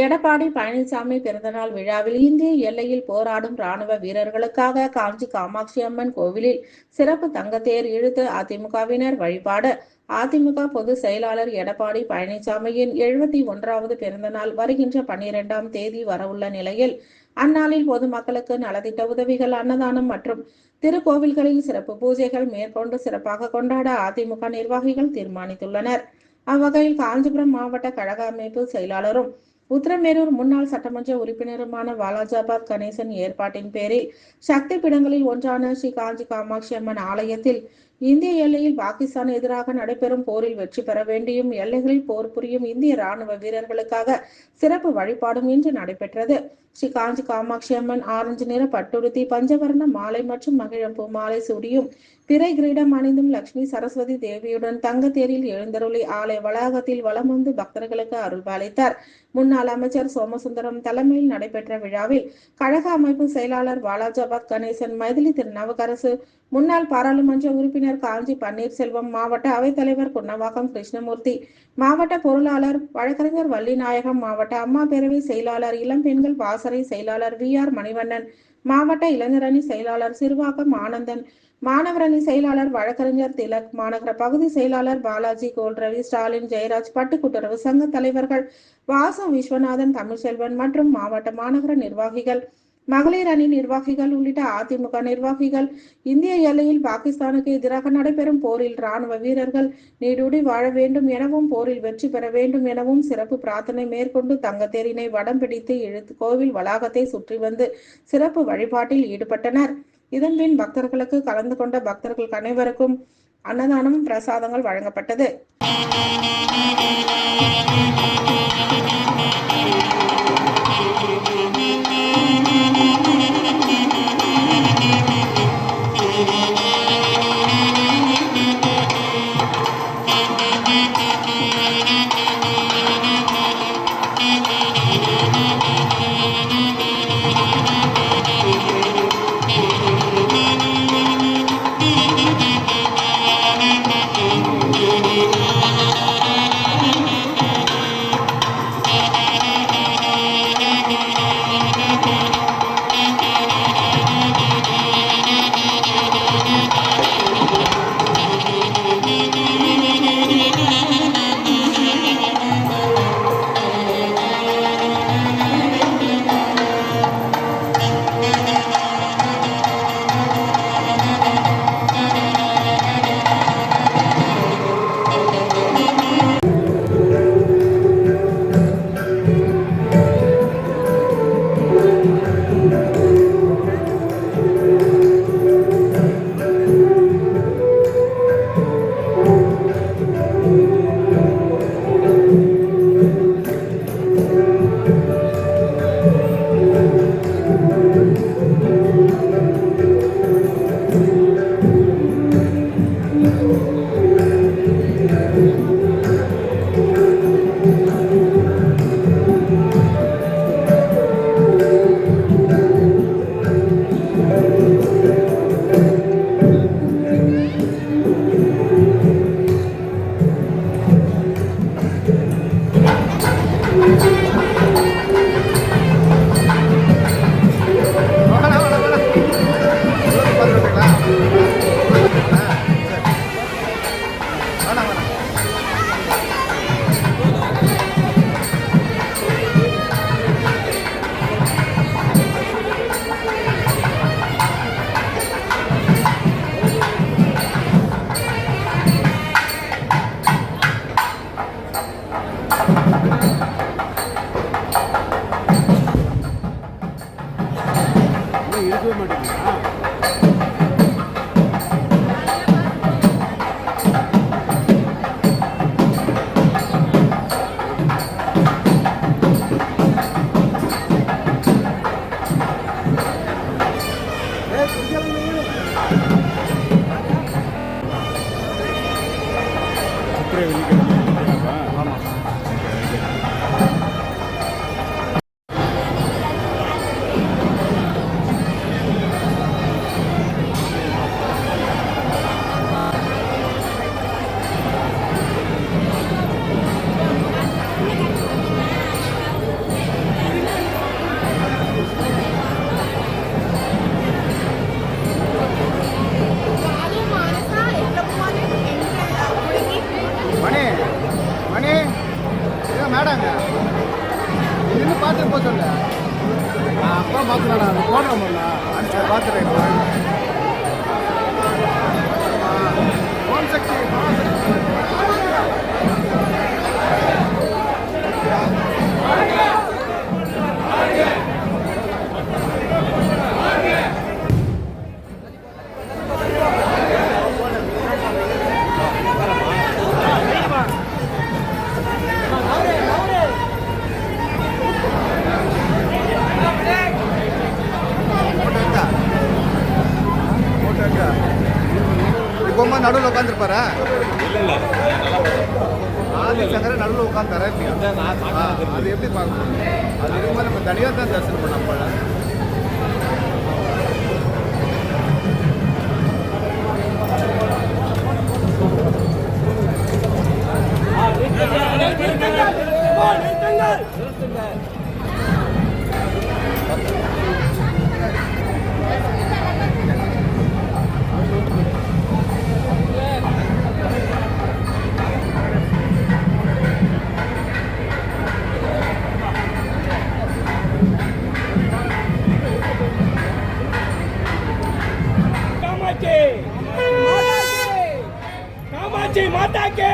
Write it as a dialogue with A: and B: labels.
A: எடப்பாடி பழனிசாமி பிறந்தநாள் விழாவில் இந்திய எல்லையில் போராடும் ராணுவ வீரர்களுக்காக காஞ்சி காமாட்சி அம்மன் கோவிலில் சிறப்பு தங்கத்தேர் இழுத்து அதிமுகவினர் வழிபாடு. அதிமுக பொதுச் செயலாளர் எடப்பாடி பழனிசாமியின் 71வது பிறந்தநாள் வருகின்ற 12ஆம் தேதி வரவுள்ள நிலையில், அந்நாளில் பொதுமக்களுக்கு நலத்திட்ட உதவிகள், அன்னதானம் மற்றும் திருக்கோவில்களில் சிறப்பு பூஜைகள் மேற்கொண்டு சிறப்பாக கொண்டாட அதிமுக நிர்வாகிகள் தீர்மானித்துள்ளனர். அவ்வகையில் காஞ்சிபுரம் மாவட்ட கழக அமைப்பு செயலாளரும் உத்திரமேரூர் முன்னாள் சட்டமன்ற உறுப்பினருமான வாலாஜாபாத் கணேசன் ஏற்பாட்டின் பேரில் சக்தி பீடங்களில் ஒன்றான ஸ்ரீ காஞ்சி காமாட்சி அம்மன் ஆலயத்தில் இந்திய எல்லையில் பாகிஸ்தான் எதிராக நடைபெறும் போரில் வெற்றி பெற வேண்டியும் எல்லைகளில் போர் புரியும் இந்திய ராணுவ வீரர்களுக்காக சிறப்பு வழிபாடும் இன்று நடைபெற்றது. ஸ்ரீ காஞ்சி காமாட்சி அம்மன் ஆரஞ்சு நிற பட்டுடுத்தி, பஞ்சவர்ண மாலை மற்றும் மகிழம்பூ மாலை சூடியும் பிறை கிரீடம் அணிந்தும் லட்சுமி சரஸ்வதி தேவியுடன் தங்கத்தேரில் எழுந்தருளி ஆலய வளாகத்தில் வலம் வந்து பக்தர்களுக்கு அருள்பாலித்தார். முன்னாள் அமைச்சர் சோமசுந்தரம் தலைமையில் நடைபெற்ற விழாவில் கழக அமைப்பு செயலாளர் வாலாஜாபாத் கணேசன், மைதிலி திருநாவுக்கரசு, முன்னாள் பாராளுமன்ற உறுப்பினர் காஞ்சி பன்னீர்செல்வம், மாவட்ட அவைத்தலைவர் குன்னவாக்கம் கிருஷ்ணமூர்த்தி, மாவட்ட பொருளாளர் வழக்கறிஞர் வள்ளிநாயகம், மாவட்ட அம்மா பேரவை செயலாளர் இளம்பெண்கள் பாசறை செயலாளர் VR மணிவண்ணன், மாவட்ட இளைஞரணி செயலாளர் சிறுவாக்கம் ஆனந்தன், மாணவரணி செயலாளர் வழக்கறிஞர் திலக், மாநகர பகுதி செயலாளர் பாலாஜி, கோல்ரவி, ஸ்டாலின், ஜெயராஜ், பட்டு கூட்டுறவு சங்க தலைவர்கள் வாசு, விஸ்வநாதன், தமிழ்செல்வன் மற்றும் மாவட்ட மாநகர நிர்வாகிகள், மகளிர் அணி நிர்வாகிகள் உள்ளிட்ட அதிமுக நிர்வாகிகள் இந்திய எல்லையில் பாகிஸ்தானுக்கு எதிராக நடைபெறும் போரில் ராணுவ வீரர்கள் நீடூடி வாழ வேண்டும் எனவும் போரில் வெற்றி பெற வேண்டும் எனவும் சிறப்பு பிரார்த்தனை மேற்கொண்டு தங்கத்தேரினை வடம் பிடித்து இழுத்து கோவில் வளாகத்தை சுற்றி வந்து சிறப்பு வழிபாட்டில் ஈடுபட்டனர். இதன்பின் பக்தர்களுக்கு கலந்து கொண்ட பக்தர்கள் அனைவருக்கும் அன்னதானம், பிரசாதங்கள் வழங்கப்பட்டது.
B: இருக்கவே மாட்டேங்குதா? போடுறோம்ல
C: சரி பார்த்துறேன். ஓம் சக்தி. பொம்மை நடுவில் உட்காந்துருப்பாரா? ஆதிசங்கர நடுவில் உட்காந்துறாரு. அது எப்படி பார்க்கணும்? அது இருக்கும்போது நம்ம தனியாக தான் தரிசனம் பண்ண போல.
D: कामाची माता के